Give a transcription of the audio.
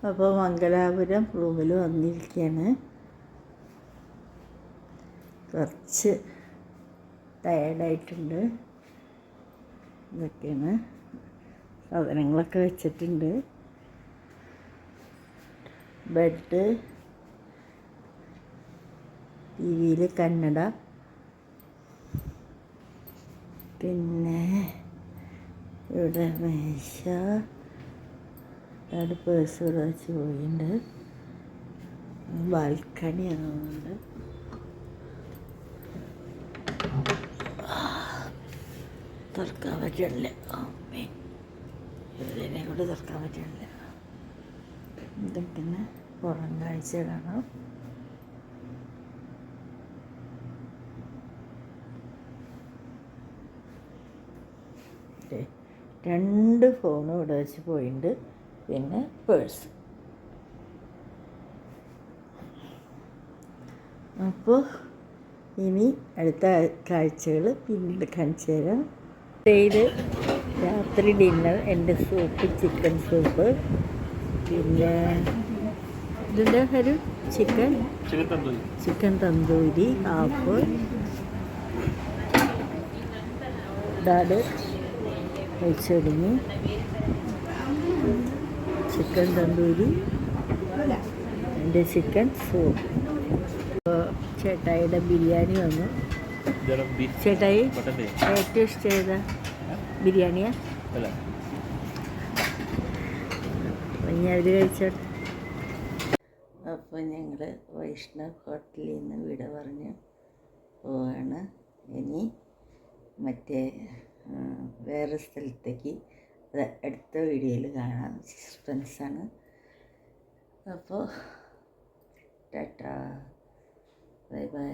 അപ്പോൾ മംഗലാപുരം റൂമിൽ വന്നിരിക്കുകയാണ്. കുറച്ച് ടയേർഡായിട്ടുണ്ട്. ഇതൊക്കെയാണ് സാധനങ്ങളൊക്കെ വെച്ചിട്ടുണ്ട്. ബെഡ്, ടി വിയിൽ കന്നഡ, പിന്നെ ഇവിടെ മേശ, അവിടെ പേഴ്സ് ഇവിടെ വെച്ച് പോയിട്ടുണ്ട്. ബാൽക്കണി ആകുന്നുണ്ട്. തുറക്കാൻ പറ്റില്ല, ഇതിനെ കൊണ്ട് തുറക്കാൻ പറ്റില്ല. ഇതൊക്കെ പുറം കാഴ്ച കാണാം. രണ്ട് ഫോണും ഇവിടെ വെച്ച് പോയിട്ടുണ്ട്. പിന്നെ പേഴ്സ്. അപ്പോൾ ഇനി അടുത്ത കാഴ്ചകൾ പിന്നീട് കാണിച്ചു തരാം. ഇത് രാത്രി ഡിന്നർ, എൻ്റെ സൂപ്പ്, ചിക്കൻ സൂപ്പ്. പിന്നെ ഇതിൻ്റെ ഒരു ചിക്കൻ തന്തൂരി ഹാഫ്, ഡാഡ് ഒഴിച്ചൊടുങ്ങി, ചിക്കൻ തന്തൂരി, എൻ്റെ ചിക്കൻ സൂപ്പ്. ചേട്ടായിയുടെ ബിരിയാണി വന്നു. ചേട്ടായി ഏറ്റവും ഇഷ്ടം ചെയ്ത ബിരിയാണിയാ? ഇനി അവർ കഴിച്ചോട്ടെ. അപ്പോൾ ഞങ്ങൾ വൈഷ്ണവ് ഹോട്ടലിൽ നിന്ന് വിട പറഞ്ഞ് പോവാണ്. ഇനി മറ്റേ വേറെ സ്ഥലത്തേക്ക് അത് അടുത്ത വീഡിയോയിൽ കാണാം. സസ്പെൻസാണ്. അപ്പോൾ ടാറ്റാ, ബൈ ബൈ.